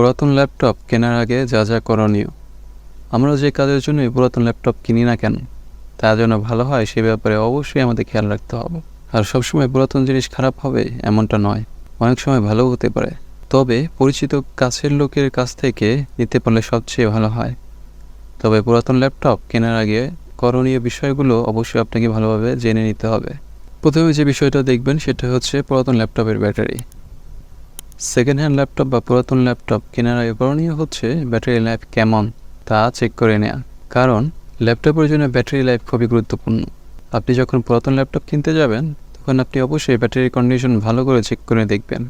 পুরাতন ল্যাপটপ কেনার আগে যা যা করণীয়। আমরা যে কাজের জন্য পুরাতন ল্যাপটপ কিনি না কেন, তা যেন ভালো হয় সে ব্যাপারে অবশ্যই আমাদের খেয়াল রাখতে হবে। আর সবসময় পুরাতন জিনিস খারাপ হবে এমনটা নয়, অনেক সময় ভালোও হতে পারে। তবে পরিচিত কাছের লোকের কাছ থেকে নিতে পারলে সবচেয়ে ভালো হয়। তবে পুরাতন ল্যাপটপ কেনার আগে করণীয় বিষয়গুলো অবশ্যই আপনাকে ভালোভাবে জেনে নিতে হবে। প্রথমে যে বিষয়টা দেখবেন সেটা হচ্ছে পুরাতন ল্যাপটপের ব্যাটারি। সেকেন্ড হ্যান্ড ল্যাপটপ বা পুরাতন ল্যাপটপ কেনার আগে করণীয় হচ্ছে ব্যাটারি লাইফ কেমন তা চেক করে নেওয়া। কারণ ল্যাপটপের জন্য ব্যাটারি লাইফ খুবই গুরুত্বপূর্ণ। আপনি যখন পুরাতন ল্যাপটপ কিনতে যাবেন তখন আপনি অবশ্যই ব্যাটারি কন্ডিশন ভালো করে চেক করে দেখবেন।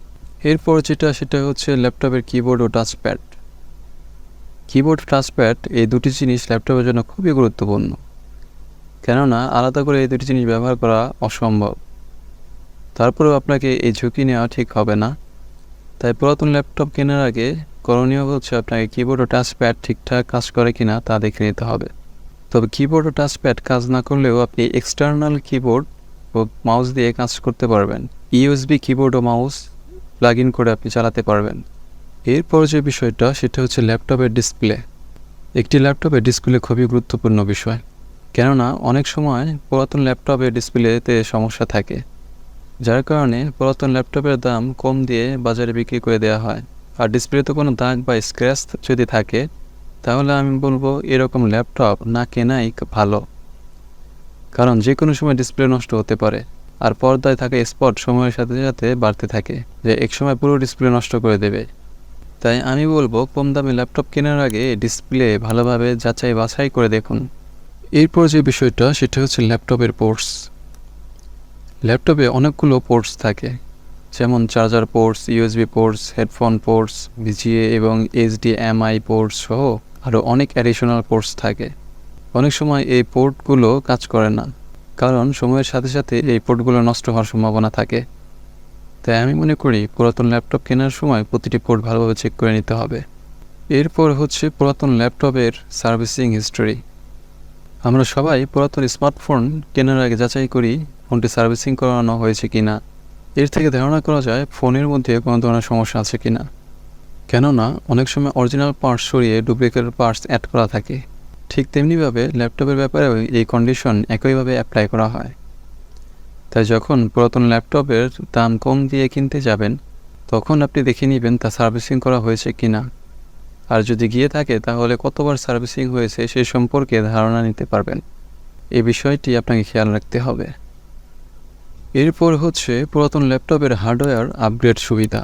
এরপর সেটা হচ্ছে ল্যাপটপের কিবোর্ড ও টাচপ্যাড। কিবোর্ড টাচপ্যাড এই দুটি জিনিস ল্যাপটপের জন্য খুবই গুরুত্বপূর্ণ, কেননা আলাদা করে এই দুটি জিনিস ব্যবহার করা অসম্ভব। তারপরেও আপনাকে এই ঝুঁকি নেওয়া ঠিক হবে না। তাই পুরাতন ল্যাপটপ কেনার আগে করণীয় হচ্ছে আপনাকে কিবোর্ড ও টাচপ্যাড ঠিকঠাক কাজ করে কিনা তা দেখে নিতে হবে। তবে কিবোর্ড ও টাচপ্যাড কাজ না করলেও আপনি এক্সটার্নাল কিবোর্ড ও মাউস দিয়ে কাজ করতে পারবেন। ইউএসবি কিবোর্ড ও মাউস প্লাগ ইন করে আপনি চালাতে পারবেন। এরপর যে বিষয়টা সেটা হচ্ছে ল্যাপটপের ডিসপ্লে। একটি ল্যাপটপের ডিসপ্লে খুবই গুরুত্বপূর্ণ বিষয়, কেননা অনেক সময় পুরাতন ল্যাপটপের ডিসপ্লেতে সমস্যা থাকে, যার কারণে পুরাতন ল্যাপটপের দাম কম দিয়ে বাজারে বিক্রি করে দেওয়া হয়। আর ডিসপ্লেতে কোনো দাগ বা স্ক্র্যাচ যদি থাকে তাহলে আমি বলবো এরকম ল্যাপটপ না কেনাই ভালো, কারণ যে কোনো সময় ডিসপ্লে নষ্ট হতে পারে। আর পর্দায় থাকা স্পট সময়ের সাথে সাথে বাড়তে থাকে, যে এক সময় পুরো ডিসপ্লে নষ্ট করে দেবে। তাই আমি বলবো কম দামি ল্যাপটপ কেনার আগে ডিসপ্লে ভালোভাবে যাচাই বাছাই করে দেখুন। এরপর যে বিষয়টা সেটা হচ্ছে ল্যাপটপের পোর্টস। ল্যাপটপে অনেকগুলো পোর্টস থাকে, যেমন charger ports, USB ports, headphone ports, VGA এবং এইচডিএমআই পোর্টস সহ আরও অনেক অ্যাডিশনাল পোর্টস থাকে। অনেক সময় এই পোর্টগুলো কাজ করে না, কারণ সময়ের সাথে সাথে এই পোর্টগুলো নষ্ট হওয়ার সম্ভাবনা থাকে। তাই আমি মনে করি পুরাতন ল্যাপটপ কেনার সময় প্রতিটি পোর্ট ভালোভাবে চেক করে নিতে হবে। এরপর হচ্ছে পুরাতন ল্যাপটপের সার্ভিসিং হিস্টোরি। আমরা সবাই পুরাতন স্মার্টফোন কেনার আগে যাচাই করি ফোনটি সার্ভিসিং করানো হয়েছে কিনা। এর থেকে ধারণা করা যায় ফোনের মধ্যে কোনো ধরনের সমস্যা আছে কিনা, কেননা অনেক সময় অরিজিনাল পার্টস সরিয়ে ডুপ্লিকেট পার্টস অ্যাড করা থাকে। ঠিক তেমনিভাবে ল্যাপটপের ব্যাপারেও এই কন্ডিশন একইভাবে অ্যাপ্লাই করা হয়। তাই যখন পুরাতন ল্যাপটপের দাম কম দিয়ে কিনতে যাবেন তখন আপনি দেখে নেবেন তা সার্ভিসিং করা হয়েছে কিনা। আর যদি গিয়ে থাকে তাহলে কতবার সার্ভিসিং হয়েছে সে সম্পর্কে ধারণা নিতে পারবেন। এই বিষয়টি আপনাকে খেয়াল রাখতে হবে। এরপর হচ্ছে পুরাতন ল্যাপটপের হার্ডওয়্যার আপগ্রেড সুবিধা।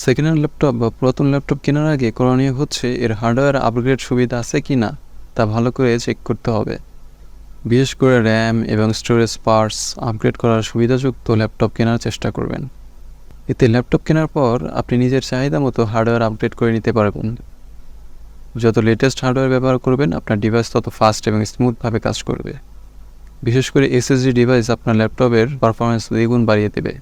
সেকেন্ড হ্যান্ড ল্যাপটপ বা পুরাতন ল্যাপটপ কেনার আগে করণীয় হচ্ছে এর হার্ডওয়্যার আপগ্রেড সুবিধা আছে কি না তা ভালো করে চেক করতে হবে। বিশেষ করে র্যাম এবং স্টোরেজ পার্টস আপগ্রেড করার সুবিধাযুক্ত ল্যাপটপ কেনার চেষ্টা করবেন। এতে ল্যাপটপ কেনার পর আপনি নিজের চাহিদা মতো হার্ডওয়্যার আপগ্রেড করে নিতে পারবেন। যত লেটেস্ট হার্ডওয়্যার ব্যবহার করবেন আপনার ডিভাইস তত ফাস্ট এবং স্মুথভাবে কাজ করবে। বিশেষ করে এসএসডি ডিভাইস আপনার ল্যাপটপের পারফরমেন্স দ্বিগুণ বাড়িয়ে দেবে।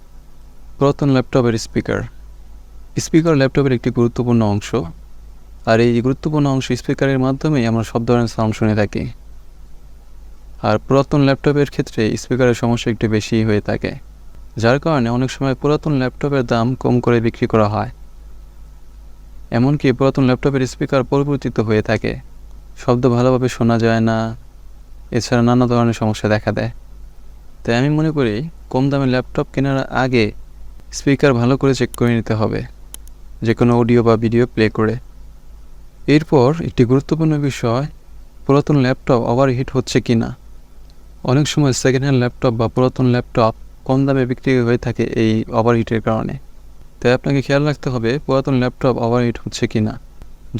পুরাতন ল্যাপটপের স্পিকার ল্যাপটপের একটি গুরুত্বপূর্ণ অংশ, আর এই গুরুত্বপূর্ণ অংশ স্পিকারের মাধ্যমেই আমরা সব ধরনের সাউন্ড শুনে থাকি। আর পুরাতন ল্যাপটপের ক্ষেত্রে স্পিকারের সমস্যা একটু বেশি হয়ে থাকে, যার কারণে অনেক সময় পুরাতন ল্যাপটপের দাম কম করে বিক্রি করা হয়। এমনকি পুরাতন ল্যাপটপের স্পিকার পরিবর্তিত হয়ে থাকে, শব্দ ভালোভাবে শোনা যায় না, এছাড়া নানা ধরনের সমস্যা দেখা দেয়। তাই আমি মনে করি কম দামে ল্যাপটপ কেনার আগে স্পিকার ভালো করে চেক করে নিতে হবে, যে কোনো অডিও বা ভিডিও প্লে করে। এরপর একটি গুরুত্বপূর্ণ বিষয়, পুরাতন ল্যাপটপ ওভারহিট হচ্ছে কি না। অনেক সময় সেকেন্ড হ্যান্ড ল্যাপটপ বা পুরাতন ল্যাপটপ কম দামে বিক্রি হয়ে থাকে এই ওভারহিটের কারণে। তাই আপনাকে খেয়াল রাখতে হবে পুরাতন ল্যাপটপ ওভারহিট হচ্ছে কি না।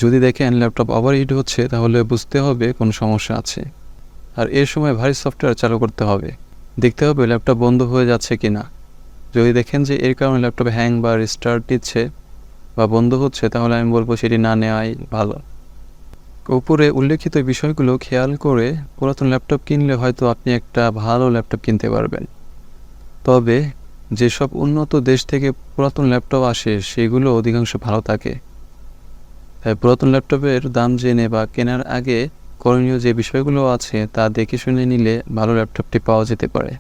যদি দেখেন ল্যাপটপ ওভারহিট হচ্ছে তাহলে বুঝতে হবে কোনো সমস্যা আছে। আর এর সময় ভারী সফটওয়্যার চালু করতে হবে, দেখতে হবে ল্যাপটপ বন্ধ হয়ে যাচ্ছে কি না। যদি দেখেন যে এর কারণে ল্যাপটপ হ্যাং বা রিস্টার্ট দিচ্ছে বা বন্ধ হচ্ছে তাহলে আমি বলবো সেটি না নেওয়াই ভালো। উপরে উল্লেখিত বিষয়গুলো খেয়াল করে পুরাতন ল্যাপটপ কিনলে হয়তো আপনি একটা ভালো ল্যাপটপ কিনতে পারবেন। তবে যেসব উন্নত দেশ থেকে পুরাতন ল্যাপটপ আসে সেগুলো অধিকাংশ ভালো থাকে। তাই পুরাতন ল্যাপটপের দাম জেনে বা কেনার আগে করণীয় যে বিষয়গুলো আছে তা দেখে শুনে নিলে ভালো ল্যাপটপটি পাওয়া যেতে পারে।